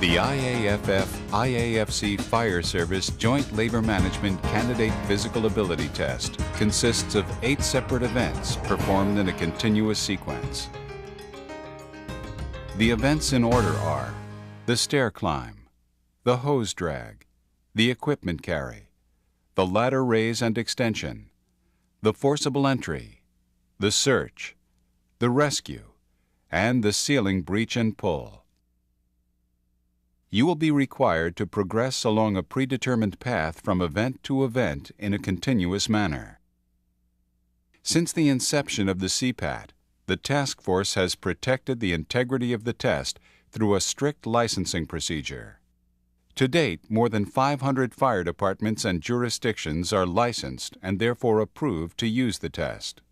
The IAFF-IAFC Fire Service Joint Labor Management Candidate Physical Ability Test consists of 8 separate events performed in a continuous sequence. The events in order are the stair climb, the hose drag, the equipment carry, the ladder raise and extension, the forcible entry, the search, the rescue, and the ceiling breach and pull. You will be required to progress along a predetermined path from event to event in a continuous manner. Since the inception of the CPAT, the task force has protected the integrity of the test through a strict licensing procedure. To date, more than 500 fire departments and jurisdictions are licensed and therefore approved to use the test.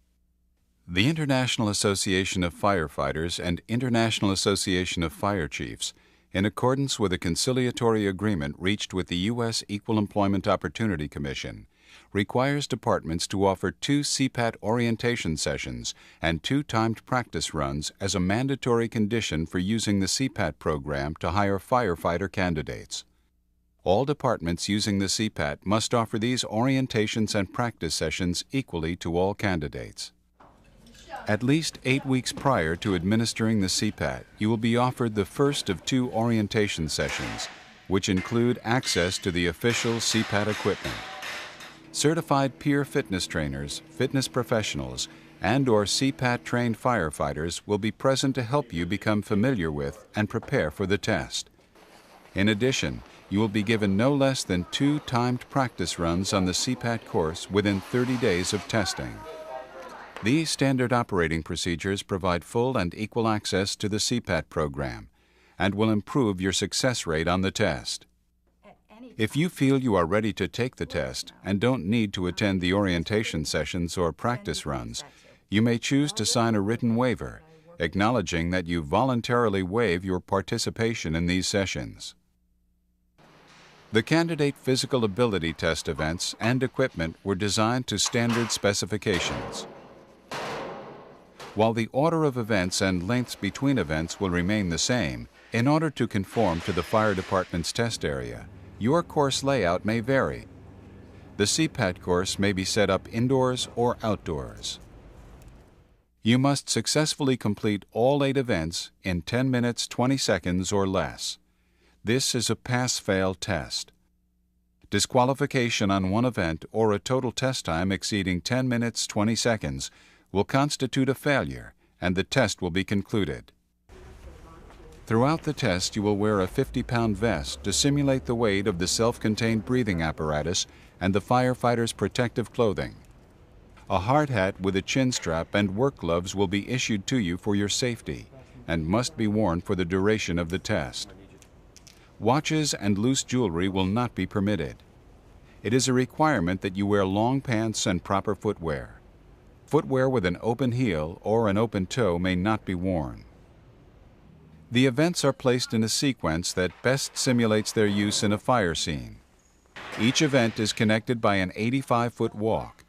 The International Association of Firefighters and International Association of Fire Chiefs, in accordance with a conciliatory agreement reached with the U.S. Equal Employment Opportunity Commission, requires departments to offer 2 CPAT orientation sessions and 2 timed practice runs as a mandatory condition for using the CPAT program to hire firefighter candidates. All departments using the CPAT must offer these orientations and practice sessions equally to all candidates. At least 8 weeks prior to administering the CPAT, you will be offered the first of 2 orientation sessions, which include access to the official CPAT equipment. Certified peer fitness trainers, fitness professionals, and/or CPAT-trained firefighters will be present to help you become familiar with and prepare for the test. In addition, you will be given no less than 2 timed practice runs on the CPAT course within 30 days of testing. These standard operating procedures provide full and equal access to the CPAT program and will improve your success rate on the test. If you feel you are ready to take the test and don't need to attend the orientation sessions or practice runs, you may choose to sign a written waiver, acknowledging that you voluntarily waive your participation in these sessions. The candidate physical ability test events and equipment were designed to standard specifications. While the order of events and lengths between events will remain the same, in order to conform to the fire department's test area, your course layout may vary. The CPAT course may be set up indoors or outdoors. You must successfully complete all 8 events in 10 minutes 20 seconds or less. This is a pass-fail test. Disqualification on one event or a total test time exceeding 10 minutes 20 seconds will constitute a failure and the test will be concluded. Throughout the test, you will wear a 50-pound vest to simulate the weight of the self-contained breathing apparatus and the firefighter's protective clothing. A hard hat with a chin strap and work gloves will be issued to you for your safety and must be worn for the duration of the test. Watches and loose jewelry will not be permitted. It is a requirement that you wear long pants and proper footwear. Footwear with an open heel or an open toe may not be worn. The events are placed in a sequence that best simulates their use in a fire scene. Each event is connected by an 85-foot walk.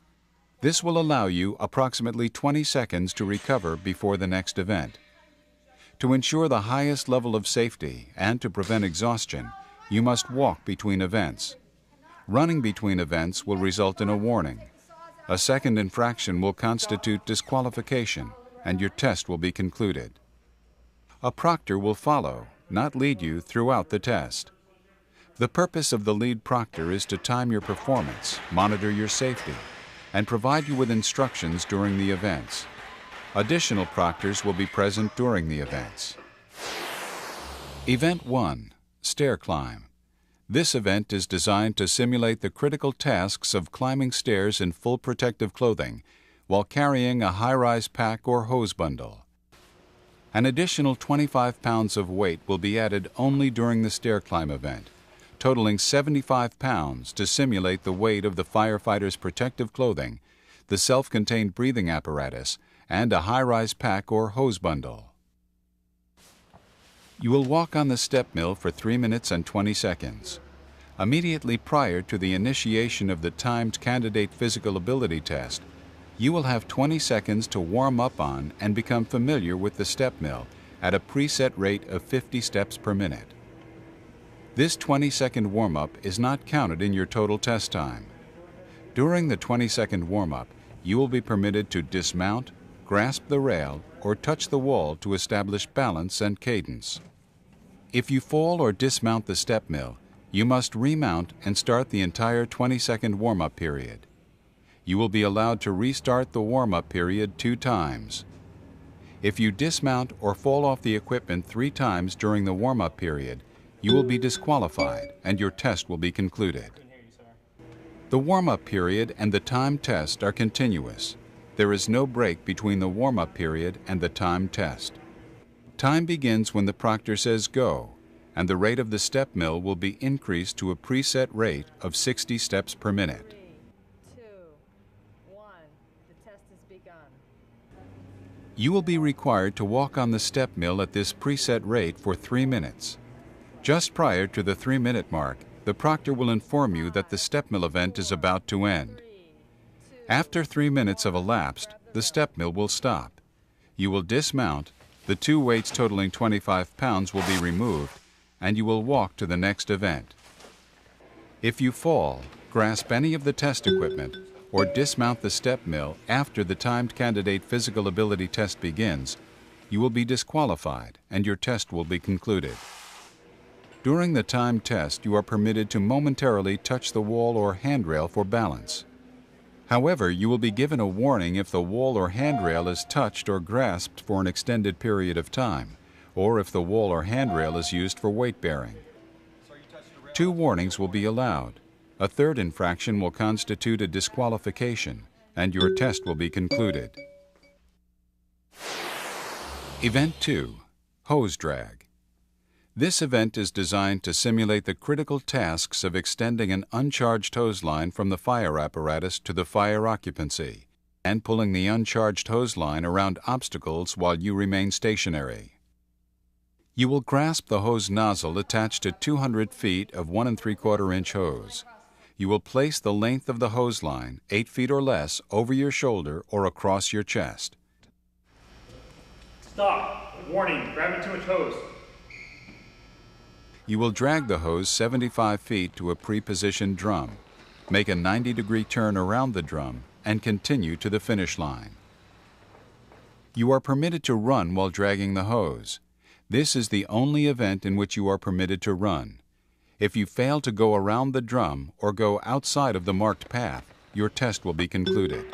This will allow you approximately 20 seconds to recover before the next event. To ensure the highest level of safety and to prevent exhaustion, you must walk between events. Running between events will result in a warning. A second infraction will constitute disqualification, and your test will be concluded. A proctor will follow, not lead you throughout the test. The purpose of the lead proctor is to time your performance, monitor your safety, and provide you with instructions during the events. Additional proctors will be present during the events. Event 1, Stair Climb. This event is designed to simulate the critical tasks of climbing stairs in full protective clothing while carrying a high-rise pack or hose bundle. An additional 25 pounds of weight will be added only during the stair climb event, totaling 75 pounds to simulate the weight of the firefighter's protective clothing, the self-contained breathing apparatus, and a high-rise pack or hose bundle. You will walk on the step mill for 3 minutes and 20 seconds. Immediately prior to the initiation of the timed candidate physical ability test, you will have 20 seconds to warm up on and become familiar with the step mill at a preset rate of 50 steps per minute. This 20-second warm-up is not counted in your total test time. During the 20-second warm-up, you will be permitted to dismount, grasp the rail, or touch the wall to establish balance and cadence. If you fall or dismount the step mill, you must remount and start the entire 20-second warm-up period. You will be allowed to restart the warm-up period 2 times. If you dismount or fall off the equipment 3 times during the warm-up period, you will be disqualified and your test will be concluded. The warm-up period and the timed test are continuous. There is no break between the warm-up period and the timed test. Time begins when the proctor says go, and the rate of the step mill will be increased to a preset rate of 60 steps per minute. 3, 2, 1. The test has begun. You will be required to walk on the step mill at this preset rate for 3 minutes. Just prior to the 3-minute mark, the proctor will inform you that the step mill event is about to end. After 3 minutes have elapsed, the step mill will stop. You will dismount, the 2 weights totaling 25 pounds will be removed, and you will walk to the next event. If you fall, grasp any of the test equipment, or dismount the step mill after the timed candidate physical ability test begins, you will be disqualified and your test will be concluded. During the timed test, you are permitted to momentarily touch the wall or handrail for balance. However, you will be given a warning if the wall or handrail is touched or grasped for an extended period of time, or if the wall or handrail is used for weight bearing. 2 warnings will be allowed. A 3rd infraction will constitute a disqualification, and your test will be concluded. Event 2. Hose drag. This event is designed to simulate the critical tasks of extending an uncharged hose line from the fire apparatus to the fire occupancy, and pulling the uncharged hose line around obstacles while you remain stationary. You will grasp the hose nozzle attached to 200 feet of 1 3/4 inch hose. You will place the length of the hose line, 8 feet or less, over your shoulder or across your chest. Stop! Warning, grab it to a hose. You will drag the hose 75 feet to a pre-positioned drum, make a 90-degree turn around the drum, and continue to the finish line. You are permitted to run while dragging the hose. This is the only event in which you are permitted to run. If you fail to go around the drum or go outside of the marked path, your test will be concluded.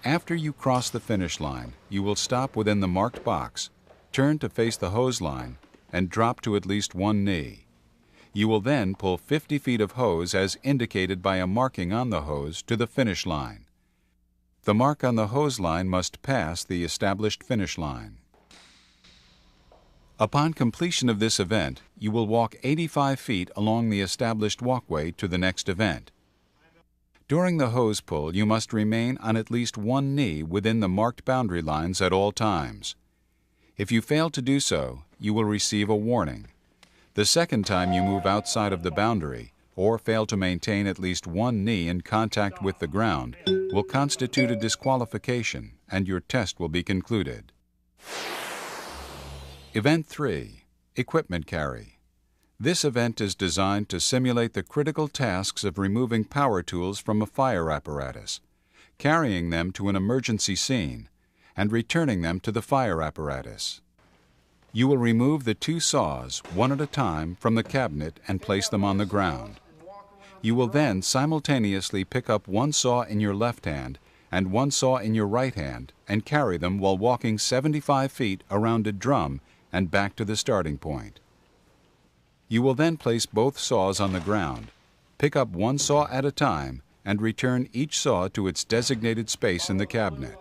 After you cross the finish line, you will stop within the marked box, turn to face the hose line, and drop to at least 1 knee. You will then pull 50 feet of hose as indicated by a marking on the hose to the finish line. The mark on the hose line must pass the established finish line. Upon completion of this event, you will walk 85 feet along the established walkway to the next event. During the hose pull, you must remain on at least 1 knee within the marked boundary lines at all times. If you fail to do so, you will receive a warning. The second time you move outside of the boundary or fail to maintain at least 1 knee in contact with the ground will constitute a disqualification and your test will be concluded. Event 3. Equipment carry. This event is designed to simulate the critical tasks of removing power tools from a fire apparatus, carrying them to an emergency scene, and returning them to the fire apparatus. You will remove the 2 saws, one at a time, from the cabinet and place them on the ground. You will then simultaneously pick up 1 saw in your left hand and 1 saw in your right hand and carry them while walking 75 feet around a drum and back to the starting point. You will then place both saws on the ground, pick up 1 saw at a time, and return each saw to its designated space in the cabinet.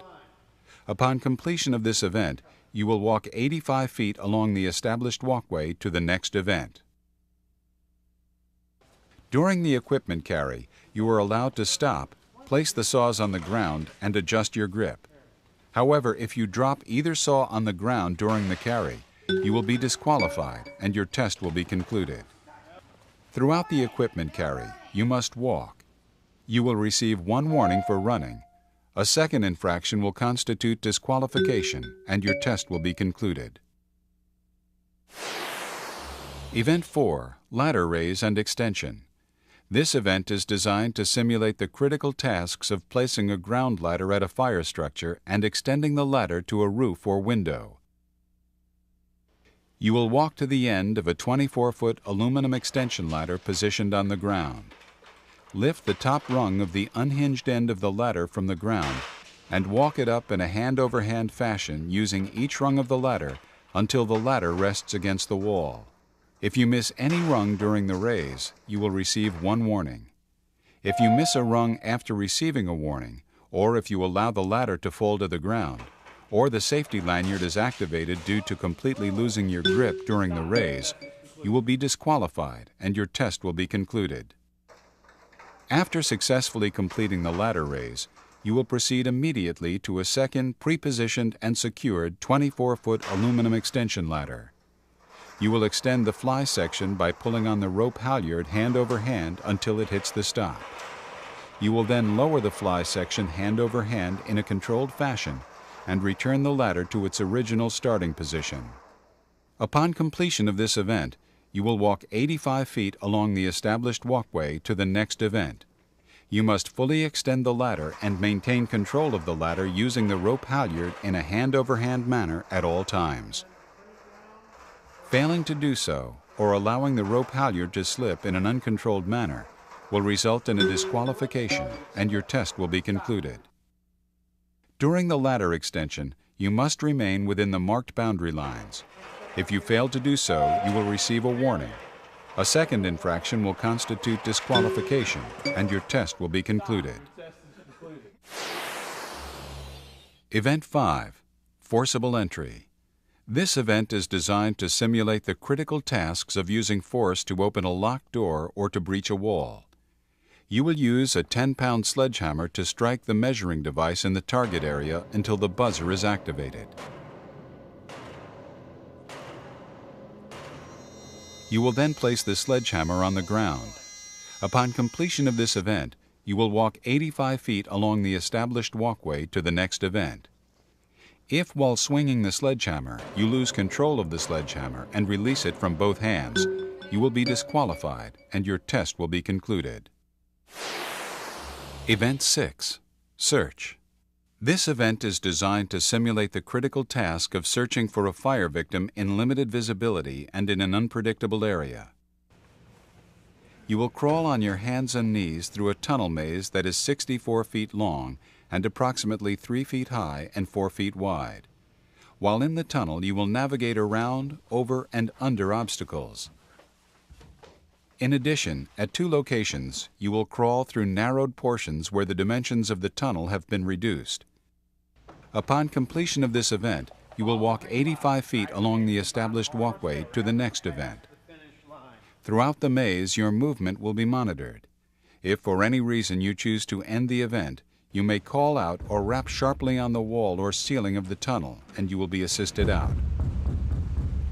Upon completion of this event, you will walk 85 feet along the established walkway to the next event. During the equipment carry, you are allowed to stop, place the saws on the ground, and adjust your grip. However, if you drop either saw on the ground during the carry, you will be disqualified and your test will be concluded. Throughout the equipment carry, you must walk. You will receive 1 warning for running. A second infraction will constitute disqualification and your test will be concluded. Event 4, Ladder Raise and Extension. This event is designed to simulate the critical tasks of placing a ground ladder at a fire structure and extending the ladder to a roof or window. You will walk to the end of a 24-foot aluminum extension ladder positioned on the ground. Lift the top rung of the unhinged end of the ladder from the ground and walk it up in a hand-over-hand fashion using each rung of the ladder until the ladder rests against the wall. If you miss any rung during the raise, you will receive one warning. If you miss a rung after receiving a warning, or if you allow the ladder to fall to the ground, or the safety lanyard is activated due to completely losing your grip during the raise, you will be disqualified and your test will be concluded. After successfully completing the ladder raise, you will proceed immediately to a second pre-positioned and secured 24-foot aluminum extension ladder. You will extend the fly section by pulling on the rope halyard hand over hand until it hits the stop. You will then lower the fly section hand over hand in a controlled fashion and return the ladder to its original starting position. Upon completion of this event, you will walk 85 feet along the established walkway to the next event. You must fully extend the ladder and maintain control of the ladder using the rope halyard in a hand-over-hand manner at all times. Failing to do so, or allowing the rope halyard to slip in an uncontrolled manner, will result in a disqualification and your test will be concluded. During the ladder extension, you must remain within the marked boundary lines. If you fail to do so, you will receive a warning. A second infraction will constitute disqualification and your test will be concluded. Event 5, Forcible Entry. This event is designed to simulate the critical tasks of using force to open a locked door or to breach a wall. You will use a 10-pound sledgehammer to strike the measuring device in the target area until the buzzer is activated. You will then place the sledgehammer on the ground. Upon completion of this event, you will walk 85 feet along the established walkway to the next event. If, while swinging the sledgehammer, you lose control of the sledgehammer and release it from both hands, you will be disqualified and your test will be concluded. Event 6, Search. This event is designed to simulate the critical task of searching for a fire victim in limited visibility and in an unpredictable area. You will crawl on your hands and knees through a tunnel maze that is 64 feet long and approximately 3 feet high and 4 feet wide. While in the tunnel, you will navigate around, over, and under obstacles. In addition, at 2 locations, you will crawl through narrowed portions where the dimensions of the tunnel have been reduced. Upon completion of this event, you will walk 85 feet along the established walkway to the next event. Throughout the maze, your movement will be monitored. If for any reason you choose to end the event, you may call out or rap sharply on the wall or ceiling of the tunnel, and you will be assisted out.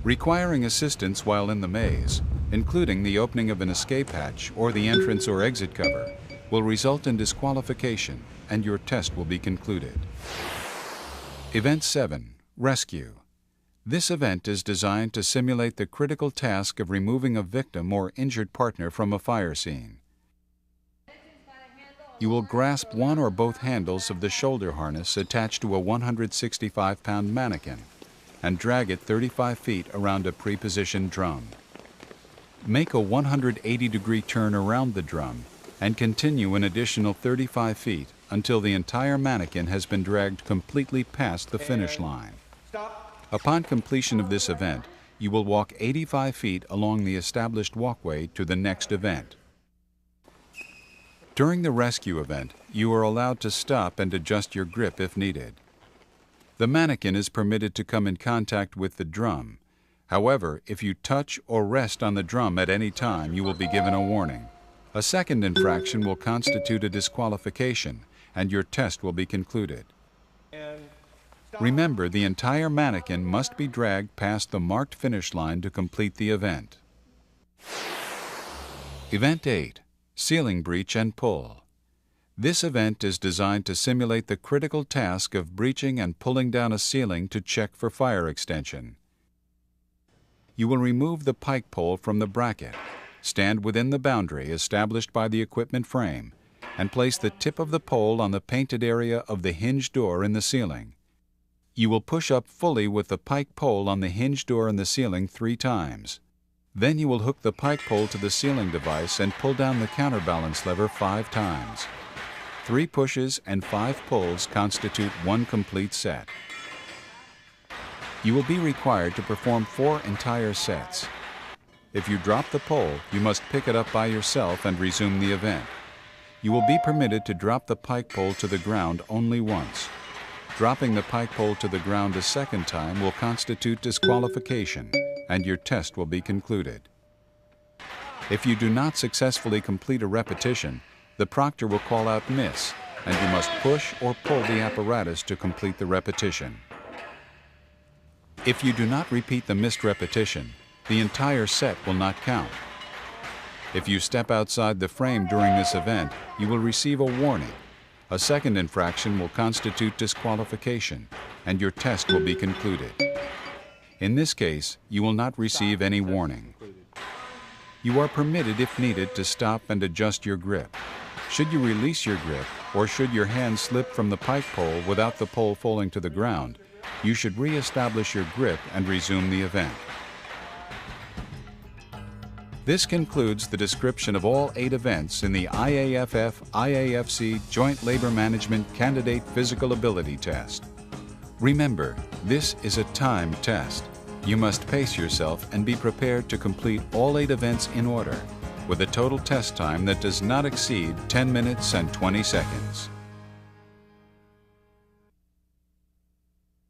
Requiring assistance while in the maze, including the opening of an escape hatch or the entrance or exit cover, will result in disqualification, and your test will be concluded. Event 7, Rescue. This event is designed to simulate the critical task of removing a victim or injured partner from a fire scene. You will grasp one or both handles of the shoulder harness attached to a 165-pound mannequin and drag it 35 feet around a pre-positioned drum. Make a 180-degree turn around the drum and continue an additional 35 feet until the entire mannequin has been dragged completely past the finish line. Upon completion of this event, you will walk 85 feet along the established walkway to the next event. During the rescue event, you are allowed to stop and adjust your grip if needed. The mannequin is permitted to come in contact with the drum. However, if you touch or rest on the drum at any time, you will be given a warning. A second infraction will constitute a disqualification, and your test will be concluded. Remember, the entire mannequin must be dragged past the marked finish line to complete the event. Event 8, Ceiling Breach and Pull. This event is designed to simulate the critical task of breaching and pulling down a ceiling to check for fire extension. You will remove the pike pole from the bracket, stand within the boundary established by the equipment frame, and place the tip of the pole on the painted area of the hinge door in the ceiling. You will push up fully with the pike pole on the hinge door in the ceiling 3 times. Then you will hook the pike pole to the ceiling device and pull down the counterbalance lever 5 times. 3 pushes and 5 pulls constitute one complete set. You will be required to perform 4 entire sets. If you drop the pole, you must pick it up by yourself and resume the event. You will be permitted to drop the pike pole to the ground only once. Dropping the pike pole to the ground a second time will constitute disqualification, and your test will be concluded. If you do not successfully complete a repetition, the proctor will call out miss, and you must push or pull the apparatus to complete the repetition. If you do not repeat the missed repetition, the entire set will not count. If you step outside the frame during this event, you will receive a warning. A second infraction will constitute disqualification, and your test will be concluded. In this case, you will not receive any warning. You are permitted, if needed, to stop and adjust your grip. Should you release your grip, or should your hand slip from the pike pole without the pole falling to the ground, you should re-establish your grip and resume the event. This concludes the description of all 8 events in the IAFF-IAFC Joint Labor Management Candidate Physical Ability Test. Remember, this is a timed test. You must pace yourself and be prepared to complete all 8 events in order, with a total test time that does not exceed 10 minutes and 20 seconds.